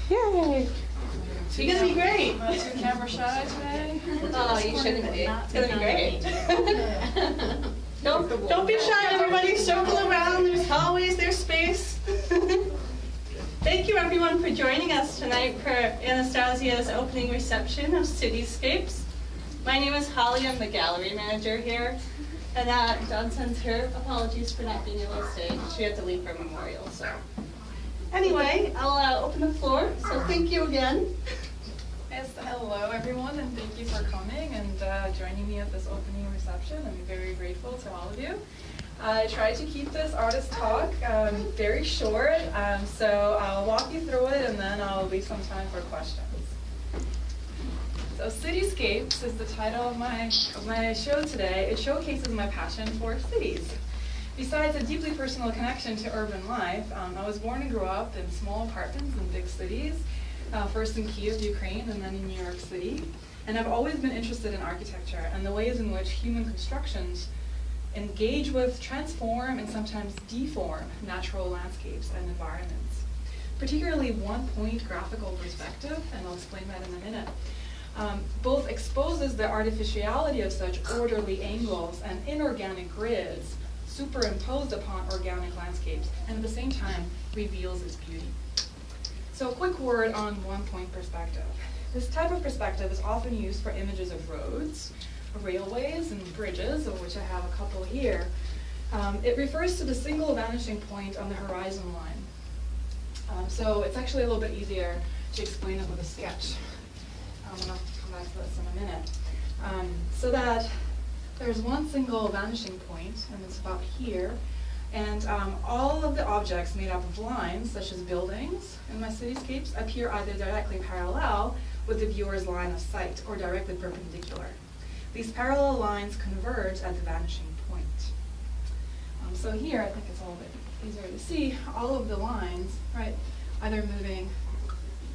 Yay! You're gonna be great. Not too camera shy today. Oh, you shouldn't be. It's gonna be great. Don't be shy, everybody. Circle around. There's hallways. There's space. Thank you, everyone, for joining us tonight for Anastassia's opening reception of Cityscapes. My name is Holly. I'm the gallery manager here. And Dawn sends her apologies for not being able to stay. She had to leave for a memorial, so. Anyway, I'll open the floor, so thank you again. Yes, hello everyone, and thank you for coming and joining me at this opening reception. I'm very grateful to all of you. I tried to keep this artist talk very short, so I'll walk you through it and then I'll leave some time for questions. So Cityscapes is the title of my show today. It showcases my passion for cities. Besides a deeply personal connection to urban life, I was born and grew up in small apartments in big cities, first in Kyiv, Ukraine, and then in New York City. And I've always been interested in architecture and the ways in which human constructions engage with, transform, and sometimes deform natural landscapes and environments. Particularly one-point graphical perspective, and I'll explain that in a minute, both exposes the artificiality of such orderly angles and inorganic grids superimposed upon organic landscapes, and at the same time reveals its beauty. So a quick word on one-point perspective. This type of perspective is often used for images of roads, railways, and bridges, of which I have a couple here. It refers to the single vanishing point on the horizon line. So it's actually a little bit easier to explain it with a sketch. And I'll come back to this in a minute. So that there's one single vanishing point, and it's about here, and all of the objects made up of lines, such as buildings in my cityscapes, appear either directly parallel with the viewer's line of sight or directly perpendicular. These parallel lines converge at the vanishing point. So here, I think it's a little bit easier to see, all of the lines, right, either moving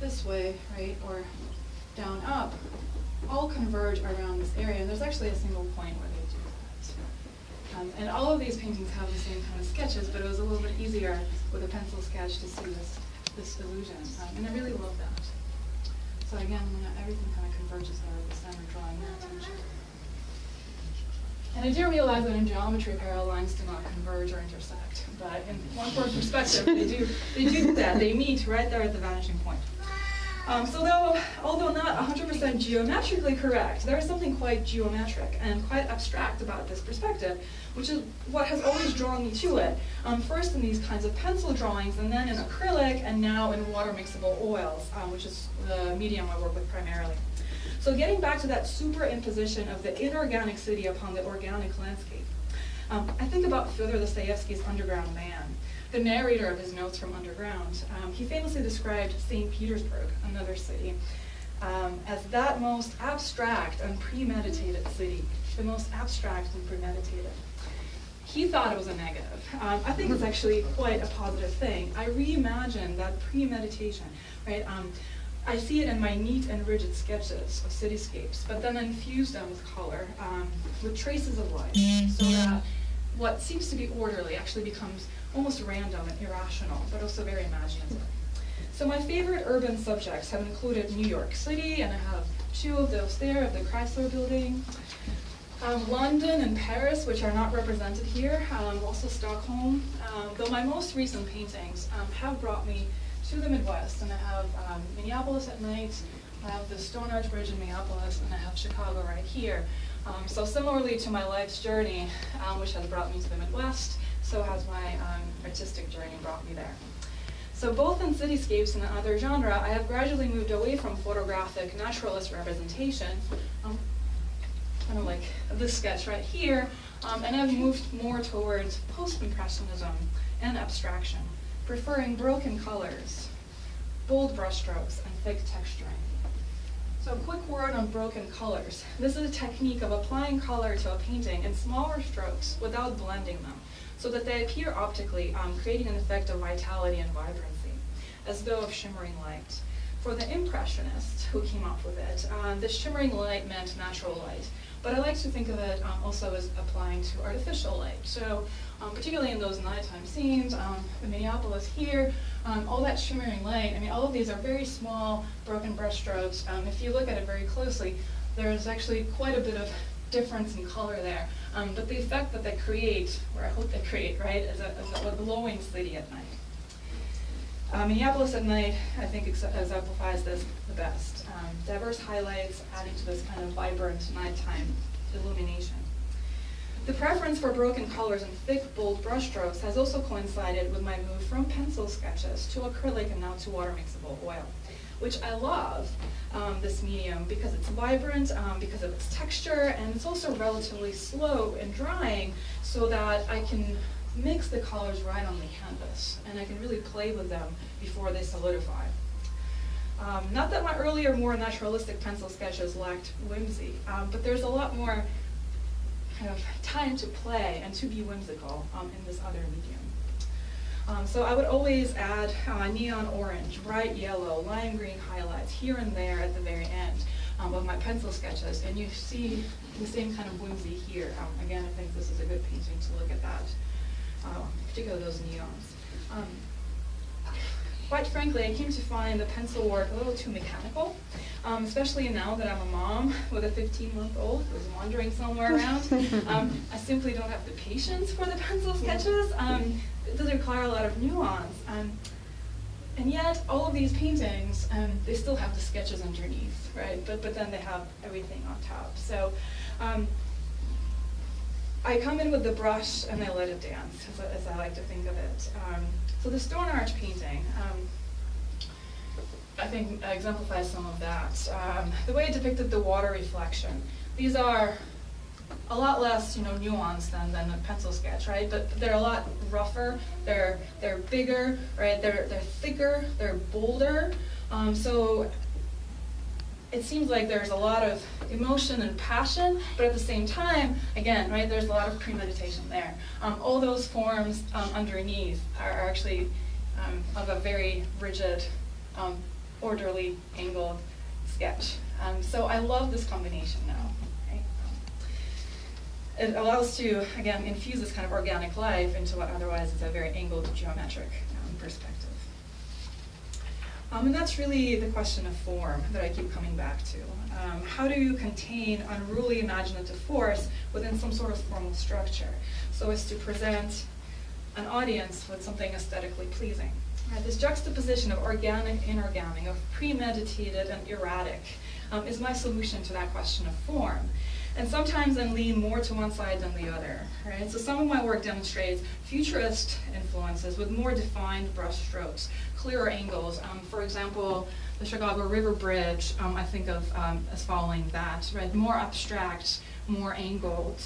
this way, right, or down up, all converge around this area, and there's actually a single point where they do that. And all of these paintings have the same kind of sketches, but it was a little bit easier with a pencil sketch to see this illusion, and I really love that. So again, everything kind of converges there at the center, drawing their attention. And I do realize that in geometry, parallel lines do not converge or intersect, but in one-point perspective, they do that. They meet right there at the vanishing point. So although not 100% geometrically correct, there is something quite geometric and quite abstract about this perspective, which is what has always drawn me to it. First in these kinds of pencil drawings, and then in acrylic, and now in water-mixable oils, which is the medium I work with primarily. So getting back to that superimposition of the inorganic city upon the organic landscape, I think about Fyodor Dostoevsky's Underground Man. The narrator of his notes from Underground, he famously described St. Petersburg, another city, as that most abstract and premeditated city, the most abstract and premeditated. He thought it was a negative. I think it's actually quite a positive thing. I reimagine that premeditation, right? I see it in my neat and rigid sketches of cityscapes, but then I infuse them with color, with traces of light, so that what seems to be orderly actually becomes almost random and irrational, but also very imaginative. So my favorite urban subjects have included New York City, and I have two of those there, of the Chrysler Building, London and Paris, which are not represented here, also Stockholm, though my most recent paintings have brought me to the Midwest, and I have Minneapolis at night, I have the Stone Arch Bridge in Minneapolis, and I have Chicago right here. So similarly to my life's journey, which has brought me to the Midwest, so has my artistic journey brought me there. So both in cityscapes and in other genre, I have gradually moved away from photographic naturalist representation, kind of like this sketch right here, and I've moved more towards post-impressionism and abstraction, preferring broken colors, bold brushstrokes, and thick texturing. So a quick word on broken colors. This is a technique of applying color to a painting in smaller strokes without blending them, so that they appear optically, creating an effect of vitality and vibrancy, as though of shimmering light. For the impressionists who came up with it, this shimmering light meant natural light, but I like to think of it also as applying to artificial light. So particularly in those nighttime scenes, in Minneapolis here, all that shimmering light, I mean, all of these are very small, broken brush strokes. If you look at it very closely, there's actually quite a bit of difference in color there. But the effect that they create, or I hope they create, right, is a glowing city at night. Minneapolis at night, I think, exemplifies this the best. Diverse highlights adding to this kind of vibrant nighttime illumination. The preference for broken colors and thick, bold brushstrokes has also coincided with my move from pencil sketches to acrylic and now to water-mixable oil, which I love this medium because it's vibrant, because of its texture, and it's also relatively slow in drying so that I can mix the colors right on the canvas, and I can really play with them before they solidify. Not that my earlier, more naturalistic pencil sketches lacked whimsy, but there's a lot more kind of time to play and to be whimsical in this other medium. So I would always add neon orange, bright yellow, lime green highlights here and there at the very end of my pencil sketches, and you see the same kind of whimsy here. Again, I think this is a good painting to look at that. Particularly those neons. Quite frankly, I came to find the pencil work a little too mechanical, especially now that I'm a mom with a 15-month-old who's wandering somewhere around. I simply don't have the patience for the pencil sketches. It does require a lot of nuance. And yet, all of these paintings, they still have the sketches underneath, right? But then they have everything on top. So. I come in with the brush and I let it dance, as I like to think of it. So the stone arch painting, I think exemplifies some of that. The way it depicted the water reflection. These are a lot less, nuanced than a pencil sketch, right? But they're a lot rougher. They're bigger, right? They're thicker. They're bolder. So it seems like there's a lot of emotion and passion, but at the same time, again, right, there's a lot of premeditation there. All those forms underneath are actually of a very rigid, orderly, angled sketch. So I love this combination now. Right? It allows to, again, infuse this kind of organic life into what otherwise is a very angled geometric perspective. And that's really the question of form that I keep coming back to. How do you contain unruly imaginative force within some sort of formal structure so as to present an audience with something aesthetically pleasing? Right, this juxtaposition of organic, inorganic, of premeditated and erratic is my solution to that question of form. And sometimes I lean more to one side than the other. Right? So some of my work demonstrates futurist influences with more defined brush strokes, clearer angles. For example, the Chicago River Bridge, I think of as following that, right? More abstract, more angled.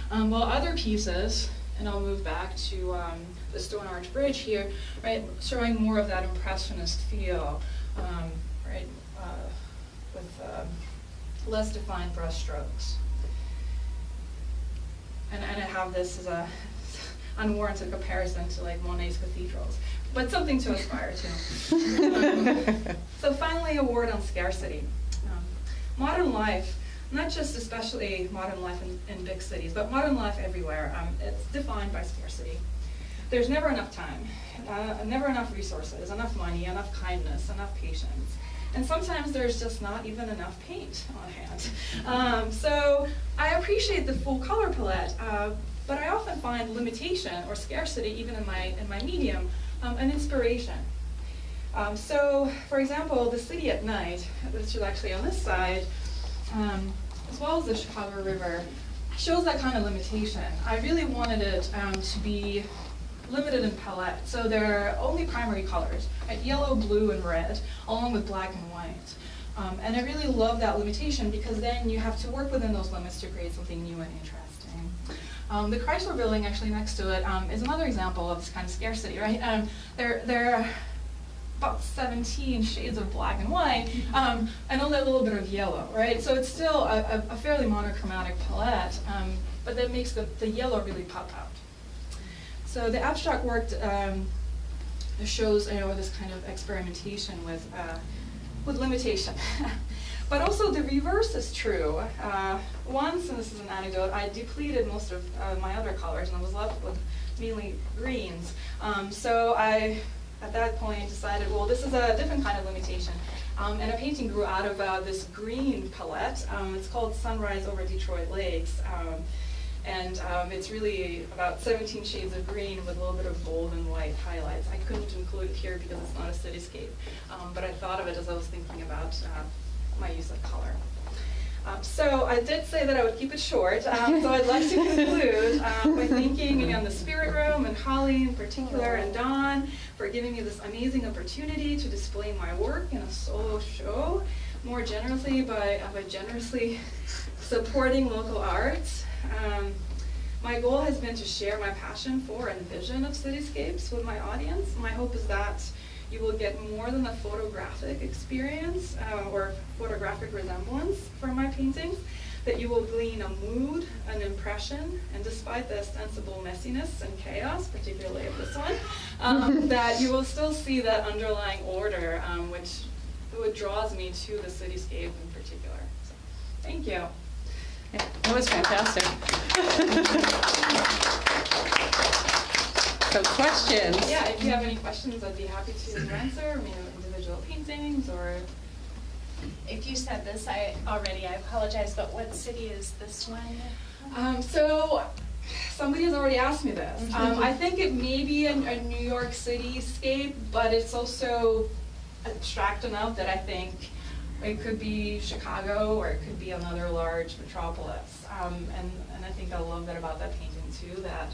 While other pieces, and I'll move back to the Stone Arch Bridge here, right, showing more of that impressionist feel, right, with less defined brush strokes. And I have this as a unwarranted comparison to like Monet's cathedrals, but something to aspire to. So finally, a word on scarcity. Modern life, not just especially modern life in big cities, but modern life everywhere, it's defined by scarcity. There's never enough time, never enough resources, enough money, enough kindness, enough patience. And sometimes there's just not even enough paint on hand. So I appreciate the full color palette, but I often find limitation or scarcity even in my medium an inspiration. So for example, the city at night, which is actually on this side, as well as the Chicago River, shows that kind of limitation. I really wanted it to be limited in palette, so there are only primary colors, right? Yellow, blue, and red, along with black and white. And I really love that limitation because then you have to work within those limits to create something new and interesting. The Chrysler Building actually next to it is another example of this kind of scarcity, right? There are about 17 shades of black and white, and only a little bit of yellow, right? So it's still a fairly monochromatic palette, but that makes the yellow really pop out. So the abstract work shows this kind of experimentation with limitation. But also the reverse is true. Once, and this is an anecdote, I depleted most of my other colors and I was left with mainly greens. So I, at that point, decided, well, this is a different kind of limitation. And a painting grew out of this green palette. It's called Sunrise Over Detroit Lakes. And it's really about 17 shades of green with a little bit of gold and white highlights. I couldn't include it here because it's not a cityscape, but I thought of it as I was thinking about my use of color. So I did say that I would keep it short, so I'd like to conclude by thanking again the Spirit Room and Holly in particular and Dawn for giving me this amazing opportunity to display my work in a solo show, more generously by generously supporting local arts. My goal has been to share my passion for and vision of cityscapes with my audience. My hope is that you will get more than a photographic experience or photographic resemblance from my paintings, that you will glean a mood, an impression, and despite the ostensible messiness and chaos, particularly of this one, that you will still see that underlying order which draws me to the cityscape in particular. So, thank you. That was fantastic. So questions? Yeah, if you have any questions, I'd be happy to answer, individual paintings or... If you said this I apologize, but what city is this one? So somebody has already asked me this. I think it may be a New York City scape, but it's also abstract enough that I think it could be Chicago or it could be another large metropolis. And I think I love that about that painting too, that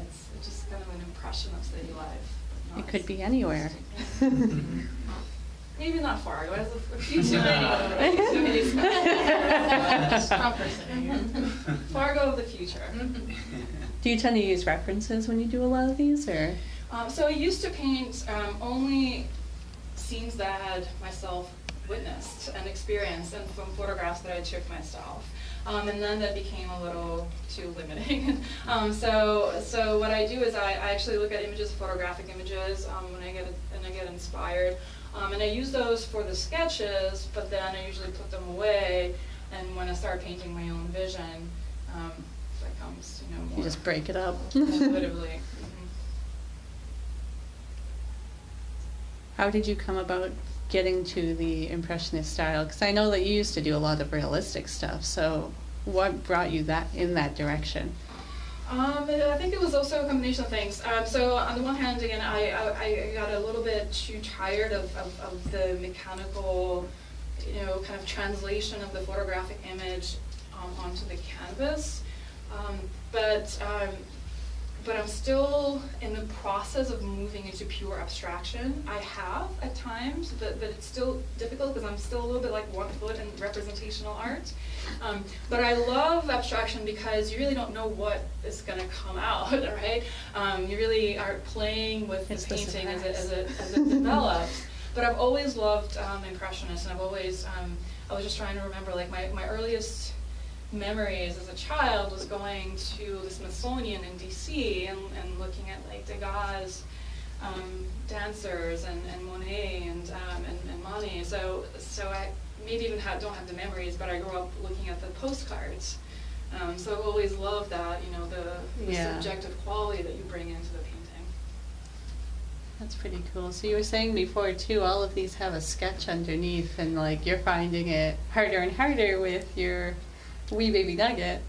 it's just kind of an impression of city life. It could be anywhere. Maybe not Fargo. It has a few too many. Fargo of the future. Do you tend to use references when you do a lot of these, or? So I used to paint only scenes that I had myself witnessed and experienced, and from photographs that I took myself. And then that became a little too limiting. So what I do is I actually look at images, photographic images, when I get inspired. And I use those for the sketches, but then I usually put them away, and when I start painting my own vision, that comes, more. You just break it up. Intuitively. How did you come about getting to the Impressionist style? Because I know that you used to do a lot of realistic stuff, so what brought you in that direction? I think it was also a combination of things. So on the one hand, again, I got a little bit too tired of the mechanical, kind of translation of the photographic image onto the canvas. But I'm still in the process of moving into pure abstraction. I have at times, but it's still difficult because I'm still a little bit like 1 foot in representational art. But I love abstraction because you really don't know what is going to come out, right? You really are playing with the painting as it develops. But I've always loved Impressionists, and I was just trying to remember, like my earliest memories as a child was going to the Smithsonian in DC and looking at like Degas' dancers and Monet and Monet. So I maybe even don't have the memories, but I grew up looking at the postcards. So I've always loved that, the subjective quality that you bring into the painting. That's pretty cool. So you were saying before too, all of these have a sketch underneath, and like you're finding it harder and harder with your wee baby nugget.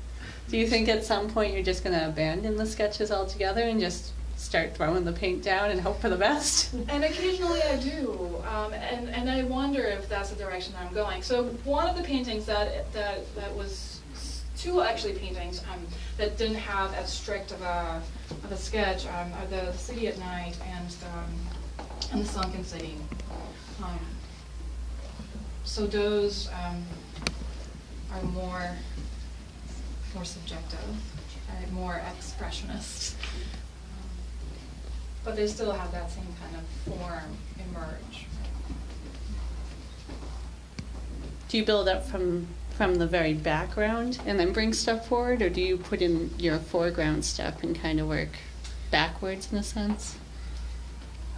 Do you think at some point you're just going to abandon the sketches altogether and just start throwing the paint down and hope for the best? And occasionally I do, and I wonder if that's the direction I'm going. So one of the paintings that was two actually paintings that didn't have as strict of a sketch are the City at Night and the Sunken City. So those are more subjective, more expressionist, but they still have that same kind of form emerge. Do you build up from the very background and then bring stuff forward, or do you put in your foreground stuff and kind of work backwards in a sense?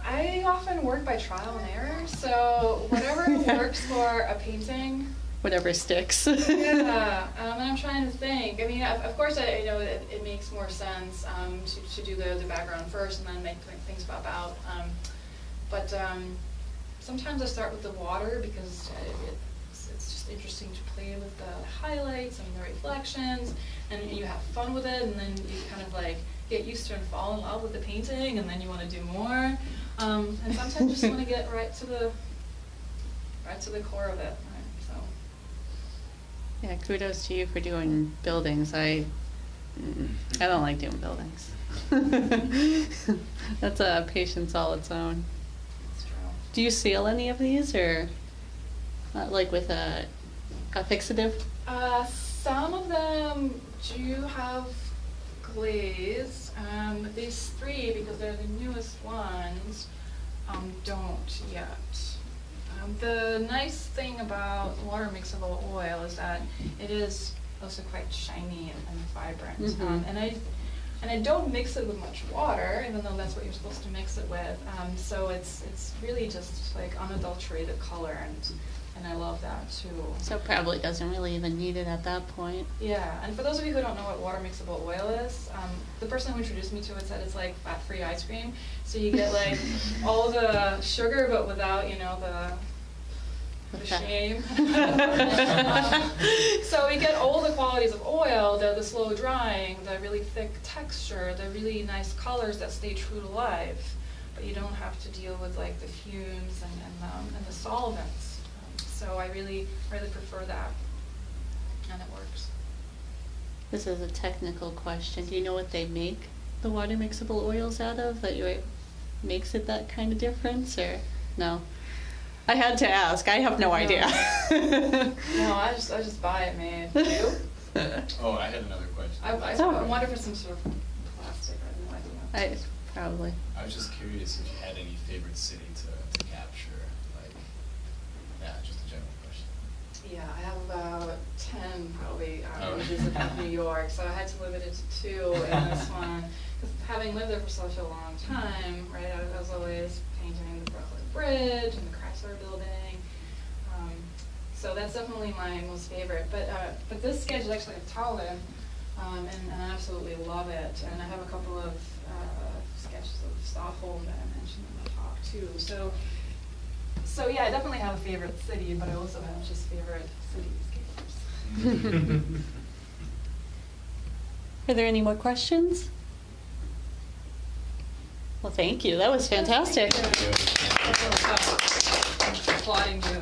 I often work by trial and error, so whatever works for a painting? Whatever sticks. Yeah, and I'm trying to think. I mean, of course, I know that it makes more sense to do the background first and then make things pop out. But sometimes I start with the water because it's just interesting to play with the highlights and the reflections, and you have fun with it, and then you kind of like get used to and fall in love with the painting, and then you want to do more. And sometimes you just want to get right to the core of it. Right? So. Yeah, kudos to you for doing buildings. I don't like doing buildings. That's a patience all its own. That's true. Do you seal any of these, or like with a fixative? Some of them do have glaze. These three, because they're the newest ones, don't yet. The nice thing about water-mixable oil is that it is also quite shiny and vibrant. Mm-hmm. And I don't mix it with much water, even though that's what you're supposed to mix it with. So it's really just like unadulterated color, and I love that too. So probably doesn't really even need it at that point. Yeah, and for those of you who don't know what water-mixable oil is, the person who introduced me to it said it's like fat-free ice cream. So you get like all the sugar, but without, you know, the shame. So we get all the qualities of oil, the slow drying, the really thick texture, the really nice colors that stay true to life, but you don't have to deal with like the fumes and the solvents. So I really prefer that, and it works. This is a technical question. Do you know what they make the water mixable oils out of that makes it that kind of difference, or no? I had to ask. I have no idea. No, I just buy it made. You? Oh, I had another question. I wonder for some sort of plastic. I have no idea. Probably. I was just curious if you had any favorite city to capture, like, yeah, just a general question. Yeah, I have about 10 probably Oh. images of New York, so I had to limit it to 2 in this one. Because having lived there for such a long time, right, I was always painting the Brooklyn Bridge and the Chrysler Building. So that's definitely my most favorite. But this sketch is actually of Tallinn, and I absolutely love it. And I have a couple of sketches of Stockholm that I mentioned in the talk too. So yeah, I definitely have a favorite city, but I also have just favorite cityscapes. Are there any more questions? Well, thank you. That was fantastic. Applauding you.